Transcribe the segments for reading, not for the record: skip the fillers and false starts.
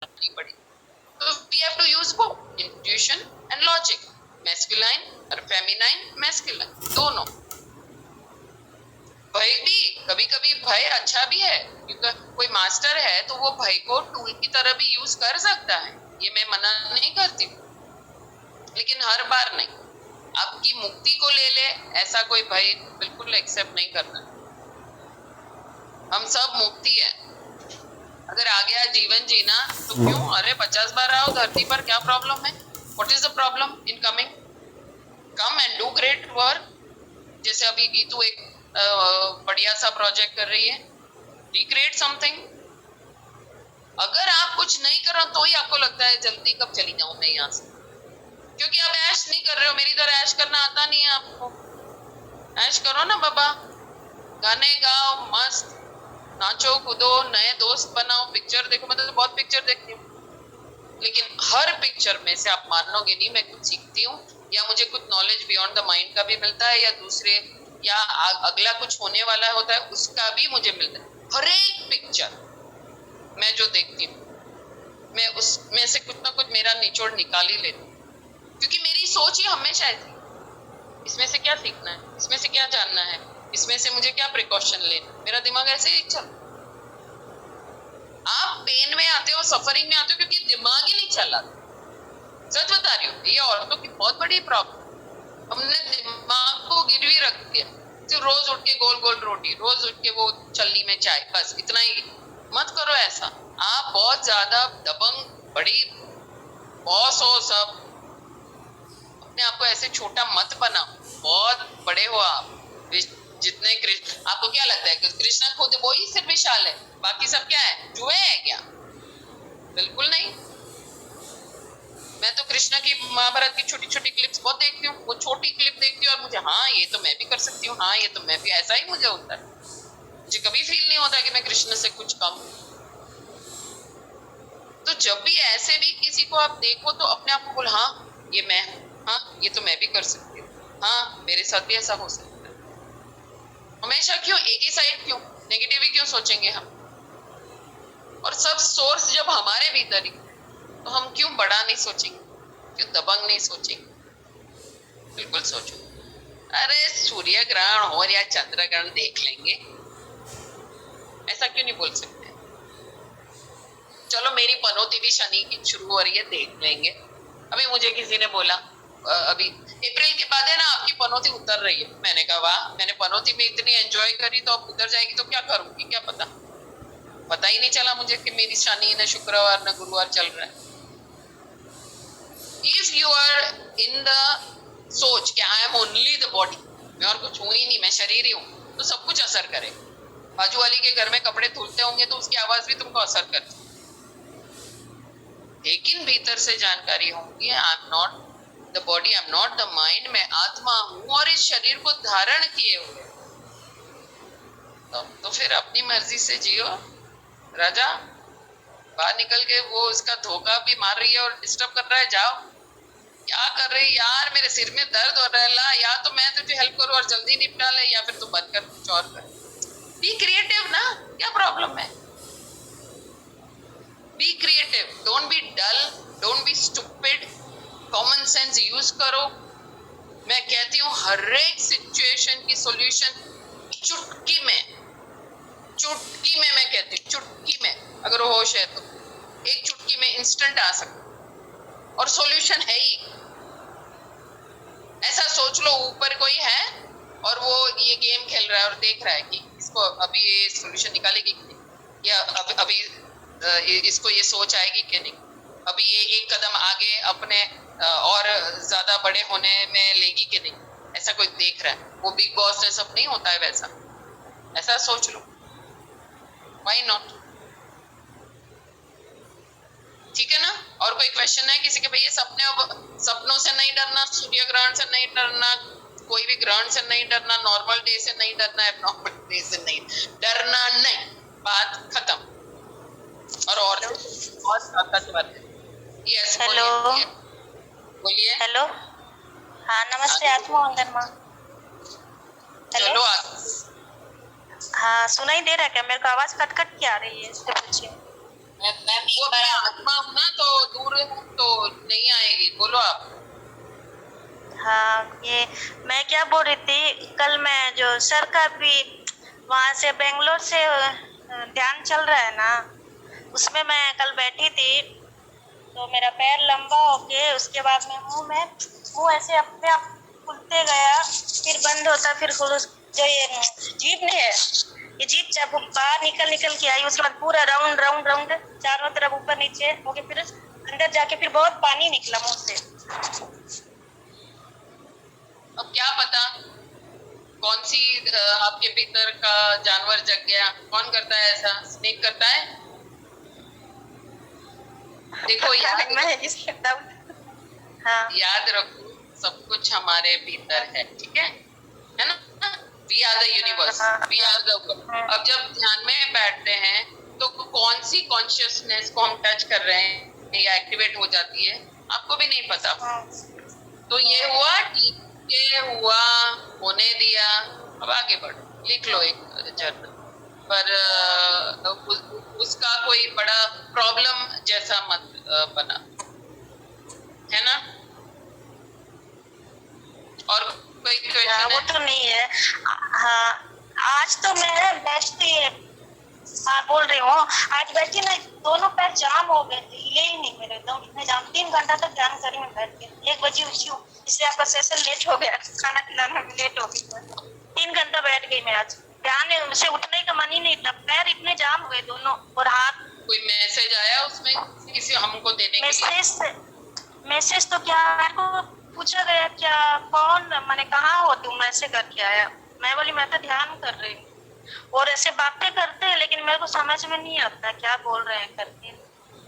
नहीं पड़ी। तो we have to use both intuition and logic, masculine और फेमिनाइन मैस्कुलाइन दोनों। भय भी कभी कभी भय अच्छा भी है, क्योंकि कोई मास्टर है तो वो भय को टूल की तरह भी यूज कर सकता है, ये मैं मना नहीं करती, लेकिन हर बार नहीं। आपकी मुक्ति को ले ले ऐसा कोई भय बिल्कुल एक्सेप्ट नहीं करना। हम सब मुक्ति है। अगर आ गया जीवन जीना तो क्यों, अरे 50 बार आओ धरती पर, क्या प्रॉब्लम है? What is the problem in coming? Come and do great work. जैसे अभी गीतू एक बढ़िया सा प्रोजेक्ट कर रही है, रिक्रिएट समथिंग। अगर आप कुछ नहीं कर रहे हो तो ही आपको लगता है जल्दी कब चली जाऊं मैं यहाँ से, क्योंकि आप ऐश नहीं कर रहे हो। मेरी तरह ऐश करना आता नहीं है आपको। ऐश करो ना बाबा, गाने गाओ, मस्त नाचो कूदो, नए दोस्त बनाओ, पिक्चर देखो। मैं तो बहुत पिक्चर देखती हूँ, लेकिन हर पिक्चर में से आप मानोगे नहीं मैं कुछ सीखती हूँ, या मुझे कुछ नॉलेज बियॉन्ड द माइंड का भी मिलता है, या दूसरे या अगला कुछ होने वाला होता है उसका भी मुझे मिलता है। हर एक पिक्चर मैं जो देखती हूँ मैं उसमें से कुछ ना कुछ मेरा निचोड़ निकाल ही लेती हूँ, क्योंकि मेरी सोच ही हमेशा ऐसी, इसमें से क्या सीखना है, इसमें से क्या जानना है, इसमें से मुझे क्या प्रिकॉशन लेना। मेरा दिमाग ऐसे ही चल। आप पेन में आते हो, सफरिंग में आते हो क्योंकि दिमाग ही नहीं चला। सच बता रही हूँ, ये औरतों की बहुत बड़ी प्रॉब्लम। हमने दिमाग को गिरवी रख दिया, सिर्फ रोज उठ के गोल गोल रोटी, रोज उठ के वो छल्ली में चाय, बस इतना ही। मत करो ऐसा। आप बहुत ज्यादा दबंग बड़ी बॉस हो सब, अपने आप को ऐसे छोटा मत बनाओ। बहुत बड़े हो आप। जितने कृष्ण, आपको क्या लगता है कि कृष्ण खुद वो ही सिर्फ विशाल है, बाकी सब क्या है, जुए है क्या? बिल्कुल नहीं। मैं तो कृष्ण की महाभारत की छोटी छोटी क्लिप्स बहुत देखती हूँ। वो छोटी क्लिप देखती हूँ और मुझे, हाँ ये तो मैं भी कर सकती हूँ, हाँ ये तो मैं भी, ऐसा ही मुझे होता है। मुझे कभी फील नहीं होता कि मैं कृष्ण से कुछ कम। तो जब भी ऐसे भी किसी को आप देखो तो अपने आप को बोल, हाँ ये मैं हूँ, हाँ ये तो मैं भी कर सकती हूँ, हाँ मेरे साथ भी ऐसा हो सकता है। हमेशा क्यों एक ही साइड, क्यों नेगेटिव ही क्यों सोचेंगे हम? और सब सोर्स जब हमारे भीतर ही, तो हम क्यों बड़ा नहीं सोचेंगे, क्यों दबंग नहीं सोचेंगे? बिल्कुल सोचो। अरे सूर्य ग्रहण हो या चंद्र ग्रहण देख लेंगे, ऐसा क्यों नहीं बोल सकते? चलो मेरी पनौती भी शनि की शुरू हो रही है, देख लेंगे। अभी मुझे किसी ने बोला अभी अप्रैल के बाद है ना आपकी पनौती उतर रही है। मैंने कहा वाह, मैंने पनौती में इतनी एंजॉय करी, तो अब उतर जाएगी तो क्या करूंगी, क्या पता। पता ही नहीं चला मुझे कि मेरी शनि न शुक्रवार न गुरुवार चल रहा है। If you are in the सोच कि I am only the body, मैं और कुछ हूं ही नहीं, मैं शरीर ही हूं, तो सब कुछ असर करेगा। बाजू वाली के घर में कपड़े धुलते होंगे तो उसकी आवाज भी तुमको असर करती, लेकिन भीतर से जानकारी होगी I am not the body, I am not the mind, मैं आत्मा हूं और इस शरीर को धारण किए हुए। तो फिर अपनी मर्जी से जियो राजा। बाहर निकल के वो उसका धोखा भी मार रही है और डिस्टर्ब कर रहा है, जाओ। क्या कर रही यार, मेरे सिर में दर्द हो रहा है, या तो मैं तुझे हेल्प करूं और जल्दी निपटा ले, या फिर तू बंद कर कुछ और कर। बी क्रिएटिव ना, क्या प्रॉब्लम है? Be creative, don't be dull, don't be stupid, common sense use करो। मैं कहती हूँ हर एक सिचुएशन की सॉल्यूशन चुटकी में, चुटकी में, मैं कहती हूँ चुटकी में, अगर होश है तो एक चुटकी में इंस्टेंट आ सकता, और सॉल्यूशन है ही। ऐसा सोच लो ऊपर कोई है और वो ये गेम खेल रहा है और देख रहा है कि इसको अभी ये सॉल्यूशन निकालेगी कि नहीं, या अभी इसको ये सोच आएगी कि नहीं, अभी ये एक कदम आगे अपने और ज्यादा बड़े होने में लेगी कि नहीं, ऐसा कोई देख रहा है। वो बिग बॉस से सब नहीं होता है वैसा, ऐसा सोच लो। Why not? ठीक है ना? और कोई क्वेश्चन है किसी के? भैया सपनों से नहीं डरना, सूर्य ग्रहण से नहीं डरना, कोई भी ग्रहण से नहीं डरना, नॉर्मल डे से नहीं डरना, एबनॉर्मल डे से नहीं डरना, नहीं, बात खत्म। और बहुत ताकत बात है। यस, हेलो बोलिए। हेलो, हाँ नमस्ते आत्मा वंदन माँ। चलो हाँ सुनाई दे रहा है क्या? मेरे को आवाज कट कट के आ रही है, इससे पूछिए। मैम वो एक बार मैं आप आत्मा हूँ ना, तो दूर हूँ तो नहीं आएगी। बोलो आप। हाँ, ये मैं क्या बोल रही थी, कल मैं जो सर का भी वहां से बेंगलोर से ध्यान चल रहा है ना, उसमें मैं कल बैठी थी, तो मेरा पैर लंबा होके उसके बाद में मुंह ऐसे अपने आप खुलते गया, फिर बंद होता, फिर जो ये जीभ नहीं है, ये जीभ जब बाहर निकल निकल के आई, उसके बाद पूरा राउंड राउंड राउंड चारों तरफ ऊपर नीचे हो गया, फिर अंदर जाके फिर बहुत पानी निकला मुंह से। अब क्या पता कौन सी आपके भीतर का जानवर जग गया। कौन करता है ऐसा? स्नेक करता है? देखो याद मैं रखो, इसके तब हाँ याद रखो, सब कुछ हमारे भीतर है, ठीक है ना? We are the universe, we are the world. अब जब ध्यान में बैठते हैं तो कौन सी कॉन्शियसनेस को हम टच कर रहे हैं या एक्टिवेट हो जाती है, आपको भी नहीं पता। तो ये हुआ, ठीक है, हुआ, होने दिया। अब आगे बढ़ो, लिख लो एक जर्नल पर। उसका कोई बड़ा प्रॉब्लम जैसा मत बना, है ना? और कोई हाँ, क्वेश्चन वो है? तो नहीं है। हाँ, आज तो मैं बैठती, हाँ बोल रही हूँ, आज बैठी ना, दोनों पैर जाम हो गए थे, हिले ही नहीं मेरे, एकदम इतने जाम। 3 घंटा तक ध्यान करी मैं बैठ के, 1 बजे उठी हूँ, इसलिए आपका सेशन लेट हो गया, खाना खिलाने में लेट हो गई मैं। 3 घंटा बैठ गई मैं आज, ध्यान से उठने का मन ही नहीं था, पैर इतने जाम हुए दोनों, और हाथ। कोई मैसेज आया उसमें किसी हमको देने के लिए? मैसेज तो क्या, मेरे को पूछा गया क्या, कौन, मैंने कहाँ हो तुम, ऐसे करके आया। मैं बोली मैं तो ध्यान कर रही हूँ, और ऐसे बातें करते हैं, लेकिन मेरे को समझ में नहीं आता क्या बोल रहे हैं करके।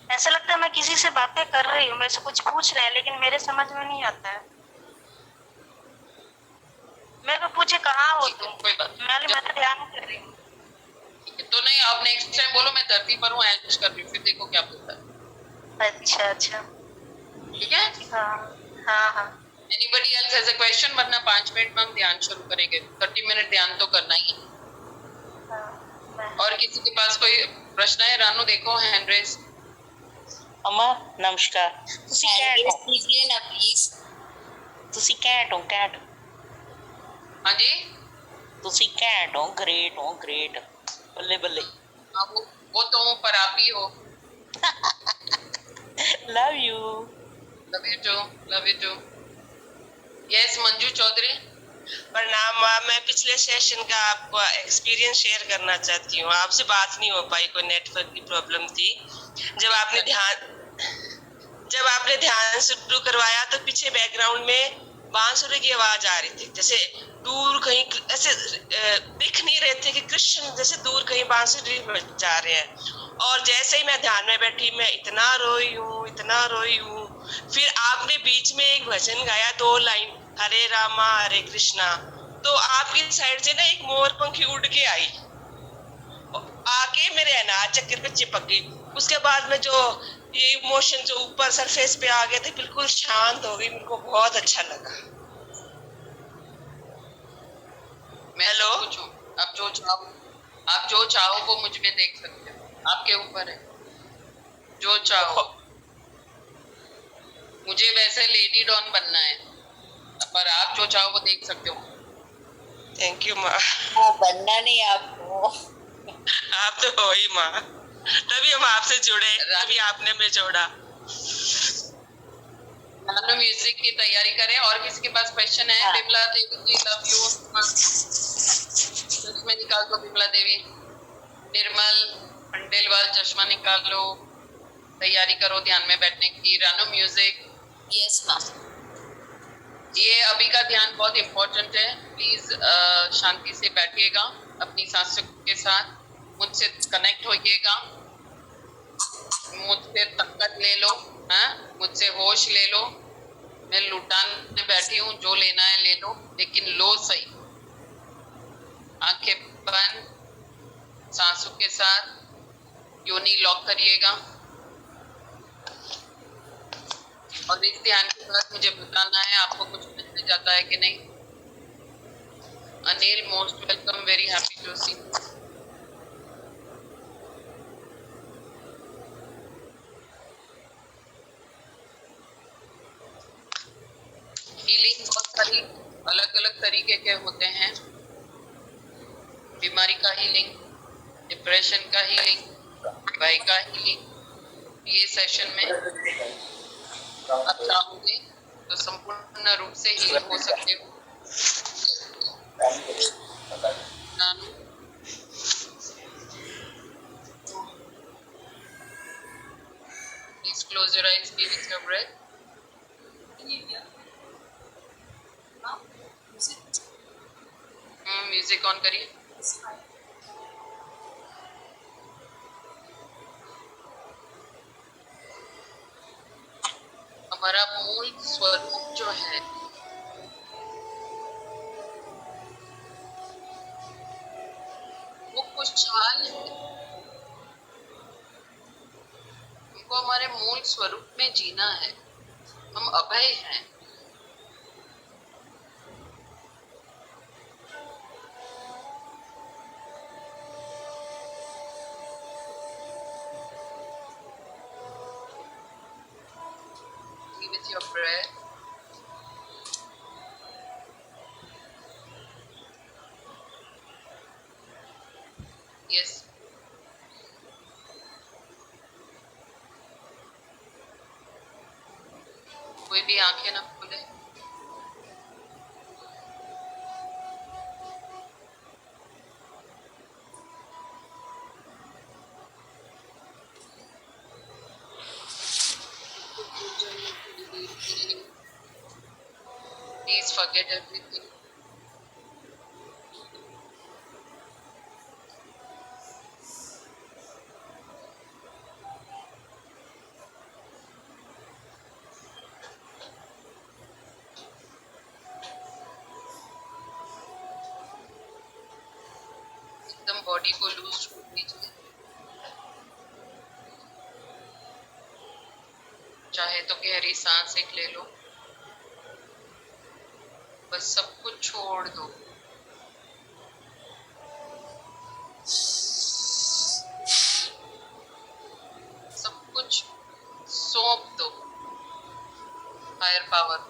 ऐसा लगता है मैं किसी से बातें कर रही हूँ, मेरे से कुछ पूछ रहे हैं, लेकिन मेरे समझ में नहीं आता है। मेरे को पूछे कहाँ हो ठीक है, तुम, कोई बात मैं तो ध्यान कर रही हूँ। नहीं। तो नहीं, आप नेक्स्ट टाइम बोलो मैं धरती पर हूँ, ऐश कर रही हूँ, फिर देखो क्या बोलता है। अच्छा अच्छा। ठीक है? हाँ हाँ हाँ। Anybody else has a question? वरना 5 मिनट में हम ध्यान शुरू करेंगे। 30 मिनट ध्यान तो करना ही है। और किसी के पास कोई प्रश्न है? रानू देखो हैंड रेस। अम्मा नमस्कार। कैट कीजिए ना प्लीज। ਤੁਸੀਂ ਕੈਟ ਹੋ ਕੈਟ। हाँ जी। ਤੁਸੀਂ ਕੈਟ ਹੋ, ग्रेट हो ग्रेट। बल्ले बल्ले। हाँ, वो तो हूँ, पर आप भी हो। Love you. Love you too, love you too. Yes Manju Chaudhary. प्रणाम मैम, मैं पिछले सेशन का आपको एक्सपीरियंस शेयर करना चाहती हूँ। आपसे बात नहीं हो पाई, कोई नेटवर्क की प्रॉब्लम थी। जब आपने ध्यान शुरू करवाया तो पीछे बैकग्राउंड में बांसुरी की आवाज आ रही थी, जैसे दूर कहीं ऐसे दिख नहीं रहे थे कि कृष्ण जैसे दूर कहीं बांसुरी बजा रहे हैं। और जैसे ही मैं ध्यान में बैठी, मैं इतना रोई हूँ, इतना रोई हूँ। फिर आपने बीच में एक भजन गाया, 2 लाइन, हरे रामा हरे कृष्णा। तो आपकी साइड से ना एक मोर पंखी उड़ के आई, आके मेरे अनाज चक्कर पे चिपक गई। उसके बाद में जो ये इमोशन जो ऊपर सरफेस पे आ गए थे, बिल्कुल शांत हो गई। मेरे को बहुत अच्छा लगा। हेलो, आप जो चाहो, आप जो चाहो वो मुझ में देख सकते हो, आपके ऊपर है जो चाहो। मुझे वैसे लेडी डॉन बनना है, पर आप जो चाहो वो देख सकते हो। थैंक यू माँ। बनना नहीं आपको। आप तो हो ही माँ, तभी हम आपसे जुड़े, तभी आपने हमें जोड़ा। नानो म्यूजिक की तैयारी करें। और किसी के पास क्वेश्चन है? बिमला देवी जी, लव यू। चश्मे निकाल दो बिमला देवी। निर्मल खंडेलवाल, चश्मा निकाल लो। तैयारी करो ध्यान में बैठने की। रानो म्यूजिक। Yes ma'am. ये अभी का ध्यान बहुत इम्पोर्टेंट है। प्लीज शांति से बैठिएगा, अपनी सांसों के साथ मुझसे कनेक्ट होइएगा, मुझसे ताकत ले लो, मुझसे होश ले लो। मैं लुटान में बैठी हूँ, जो लेना है ले लो, लेकिन लो सही। आंखें बंद, सांसों के साथ योनि लॉक करिएगा। और इस ध्यान के साथ मुझे बताना है आपको कुछ मिल जाता है कि नहीं। Anil most welcome, very happy to see. ही अलग अलग तरीके के होते हैं। बीमारी का हीलिंग, डिप्रेशन का हीलिंग, भय का हीलिंग। ये सेशन में आप चाहोगे तो संपूर्ण रूप से हील हो सकते हो। नानू, please close your eyes, be with your breath. Music on करिए। हमारा मूल स्वरूप जो है वो खुशहाल है। हमको हमारे मूल स्वरूप में जीना है। हम अभय हैं। Be with your breath. Yes. कोई भी आंखें ना खोले। Please forget everything. एकदम बॉडी को लूज छोड़ दीजिए। चाहे तो गहरी सांस एक ले लो। बस सब कुछ छोड़ दो। सब कुछ सौंप दो higher power.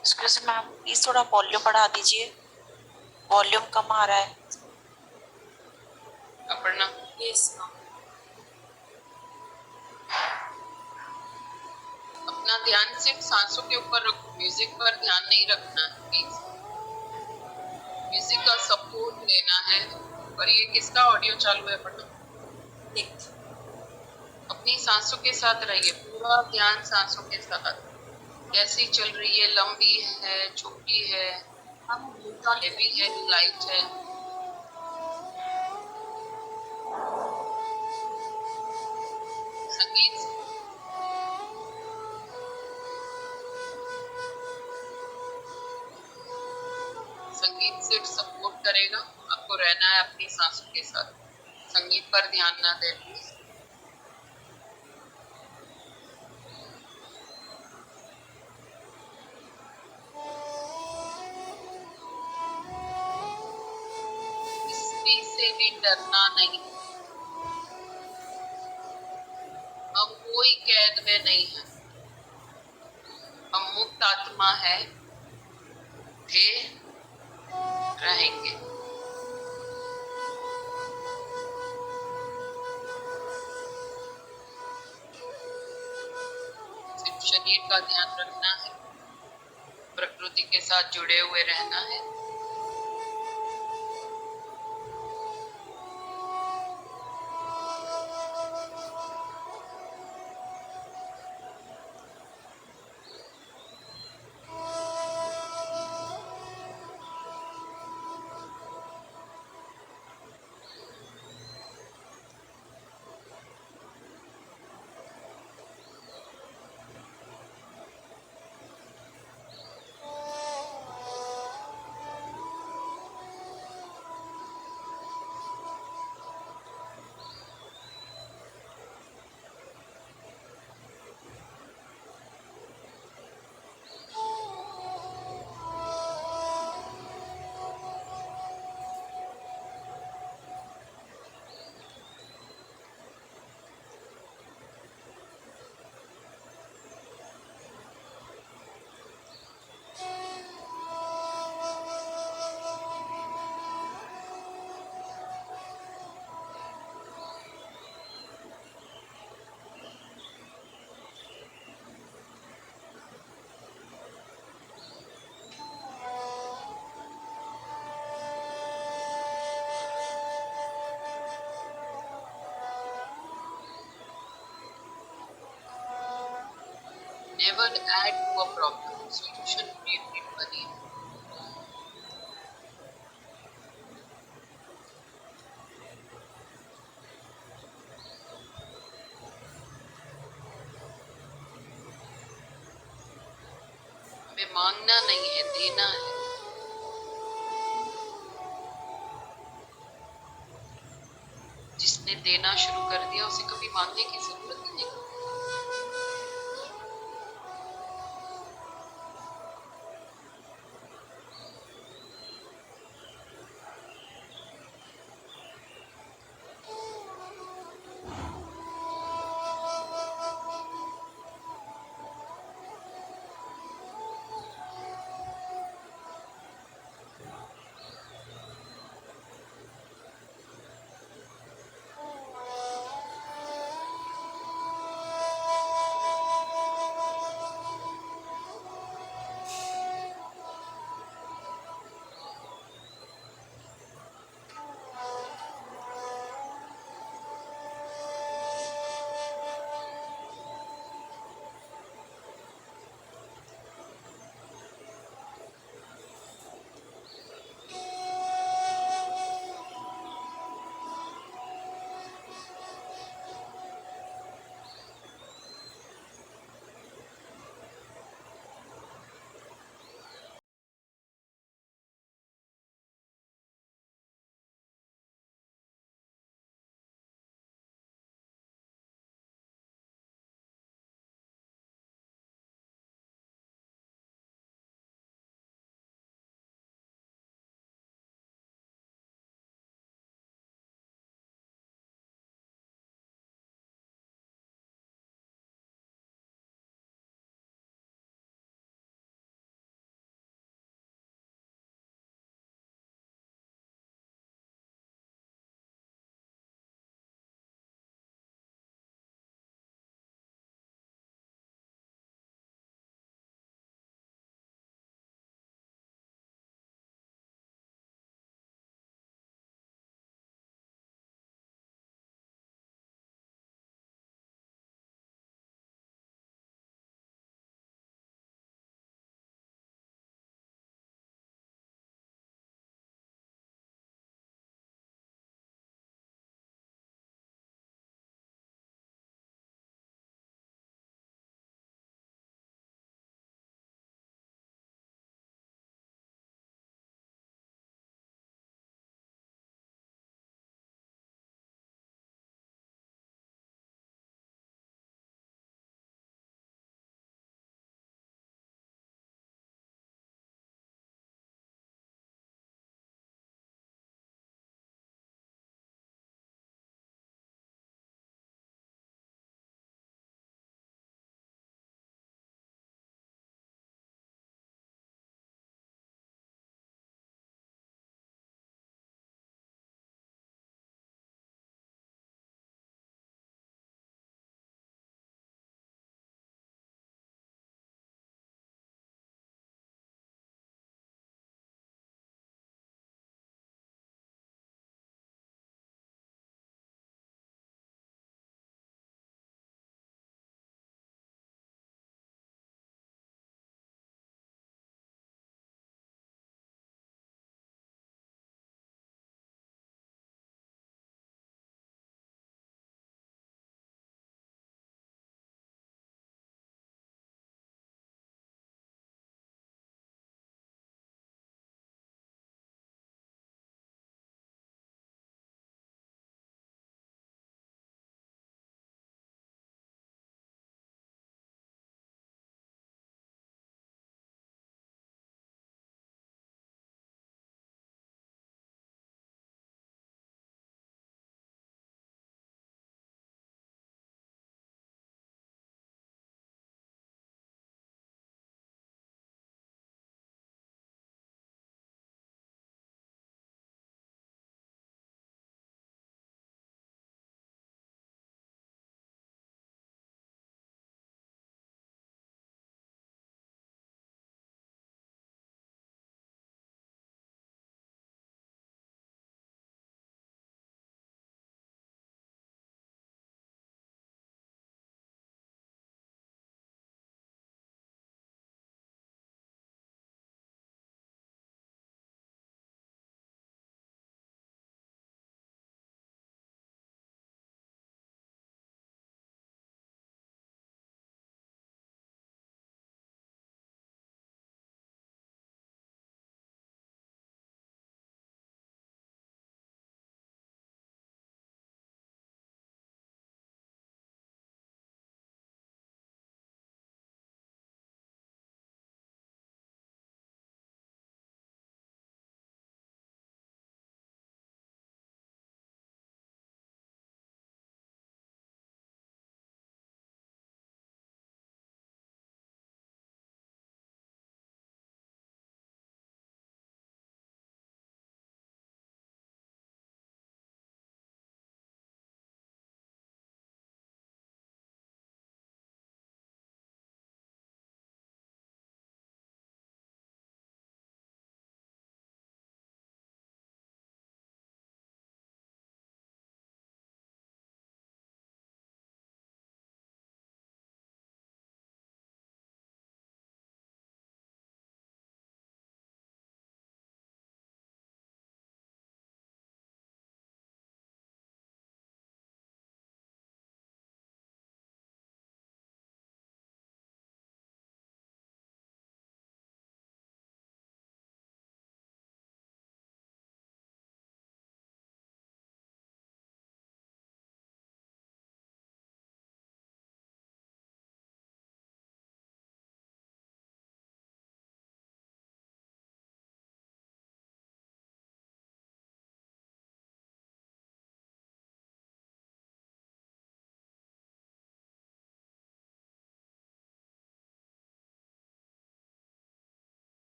Excuse ma'am, please थोड़ा वॉल्यूम बढ़ा दीजिए। वॉल्यूम कम आ रहा है। Aparna, yes ma'am. अपना ध्यान सिर्फ सांसों के ऊपर रखो, म्यूजिक पर ध्यान नहीं रखना है प्लीज। म्यूजिक का सपोर्ट लेना है। और ये किसका ऑडियो चालू है अपर्णा? देख अपनी सांसों के साथ रहिए, पूरा ध्यान सांसों के साथ। कैसी चल रही है, लंबी है, छोटी है, हम ब्लूटॉन हेवी है, लाइट है? संगीत संगीत सिर्फ सपोर्ट करेगा, आपको रहना है अपनी सांसों के साथ। संगीत पर ध्यान ना दें प्लीज। किसी से भी डरना नहीं, हम कोई कैद में नहीं है। हम मुक्त आत्मा है, थे, रहेंगे। सिर्फ शरीर का ध्यान रखना है, प्रकृति के साथ जुड़े हुए रहना है। Never add to a problem, solution created बनिए। हमें मांगना नहीं है, देना है। जिसने देना शुरू कर दिया उसे कभी मांगने की जरूरत ही नहीं।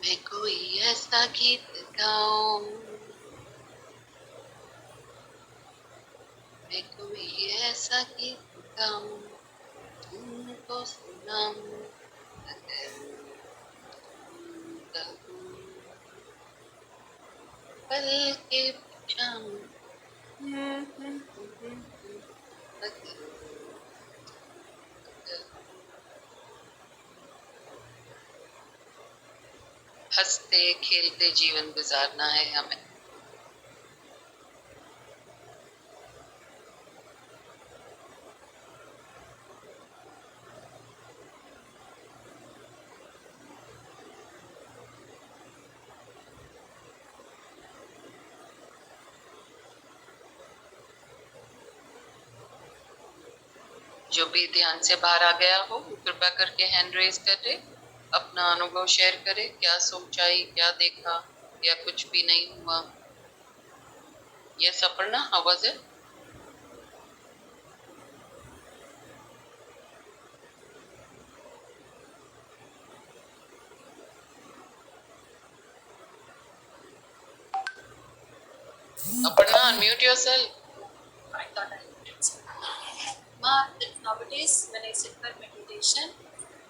मैं कोई ऐसा गीत गाऊं, मैं कोई ऐसा गीत गाऊं, तुमको सुनाऊं, अगर कहूं, पल के बचाऊं, अगर हंसते खेलते जीवन गुजारना है हमें। जो भी ध्यान से बाहर आ गया हो कृपया करके हैंड रेज करे, अपना अनुभव शेयर करे, क्या सोचाई, क्या देखा, या कुछ भी नहीं हुआ। Yes Aparna, how was it? Aparna, unmute yourself. I thought I did. But nowadays, when I sit for meditation,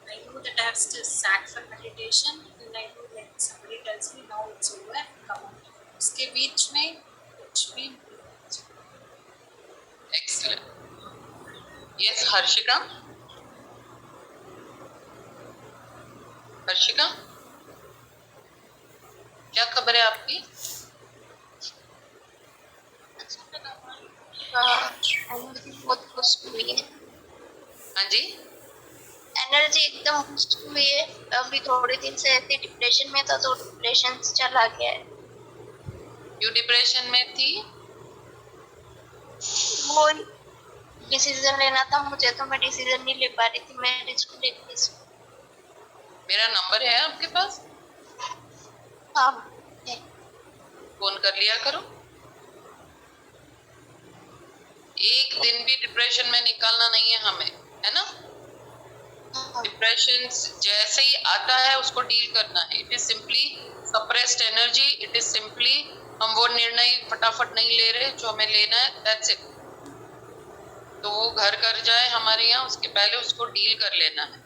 I know that I have still sat for meditation, and I know that somebody tells me now it's over, come on. उसके बीच में कुछ भी Excellent. Yes, Harshika. Harshika, क्या खबर है आपकी? Energy बहुत boost हुई है। हाँ जी, एनर्जी एकदम बूस्ट हुई है। अभी थोड़े दिन से ऐसे डिप्रेशन में था तो डिप्रेशन चला गया है। क्यों डिप्रेशन में थी? वो डिसीजन लेना था मुझे तो मैं डिसीजन नहीं ले पा रही थी। मैं रिस्क लेती थी। मेरा नंबर है आपके पास, हाँ है। फोन कर लिया करो। एक दिन भी डिप्रेशन में निकालना नहीं है हमें, है ना? डिप्रेशन जैसे ही आता है उसको डील करना है। It is simply suppressed energy, it is simply हम वो निर्णय फटाफट नहीं ले रहे जो हमें लेना है, दैट्स इट। तो वो घर कर जाए हमारे यहाँ, उसके पहले उसको डील कर लेना है।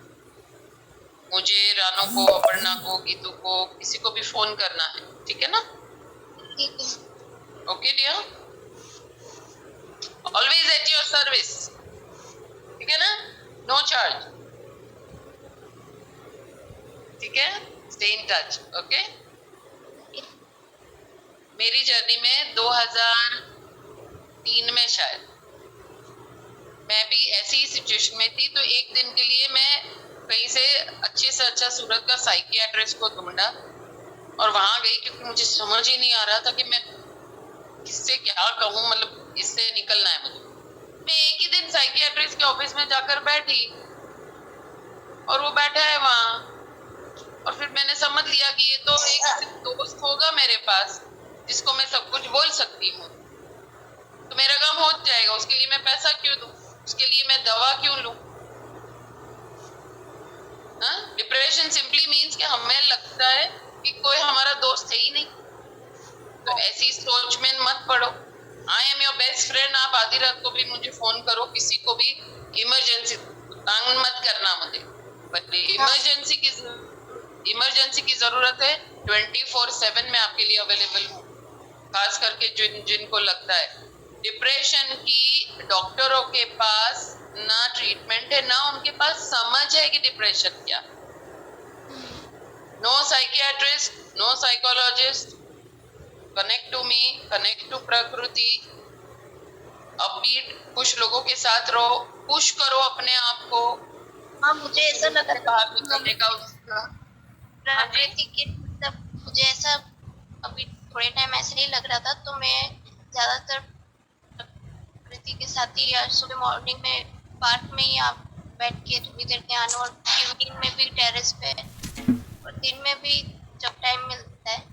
मुझे, रानो को, अपर्णा को, गीतू को, किसी को भी फोन करना है, ठीक है ना? ठीक है। Okay dear, always at your service, ठीक है ना? नो चार्ज, ठीक है? Stay in touch, okay? मेरी जर्नी में 2003 में शायद मैं भी ऐसी ही सिचुएशन में थी। तो एक दिन के लिए मैं कहीं से अच्छा सूरत का साइकियाट्रिस्ट को ढूंढा और वहां गई, क्योंकि मुझे समझ ही नहीं आ रहा था कि मैं किससे क्या कहूँ, मतलब इससे निकलना है मुझे। मैं एक ही दिन साइकियाट्रिस्ट के ऑफिस में जाकर बैठी और वो बैठा है वहां, और फिर मैंने समझ लिया कि ये तो एक दोस्त होगा मेरे पास जिसको मैं सब कुछ बोल सकती हूँ, तो मेरा काम हो जाएगा। उसके लिए मैं पैसा क्यों दूं, उसके लिए मैं दवा क्यों लूं? डिप्रेशन सिंपली मीन्स कि हमें लगता है कि कोई हमारा दोस्त है ही नहीं। तो ऐसी सोच में मत पड़ो। I am your best friend. आप आधी रात को भी मुझे फोन करो, किसी को भी इमरजेंसी, तंग मत करना मुझे। बट इमरजेंसी की जरूरत है, 24/7 में आपके लिए अवेलेबल हूँ। खास करके जिनको लगता है डिप्रेशन की, डॉक्टरों के पास ना ट्रीटमेंट है, ना उनके पास समझ है कि डिप्रेशन क्या। No psychiatrist, no psychologist, connect to me, connect to प्रकृति, अपबीट, कुछ लोगों के साथ रहो, पुश करो अपने आप को। हाँ, मुझे ऐसा लगा बाहर निकलने का प्रकृति के, मतलब मुझे ऐसा अभी थोड़े टाइम ऐसे नहीं लग रहा था। तो मैं ज्यादातर प्रकृति के साथ ही, या सुबह मॉर्निंग में पार्क में ही आप बैठ के थोड़ी देर के आना, और इवनिंग में भी टेरेस पे, और दिन में भी जब टाइम मिलता है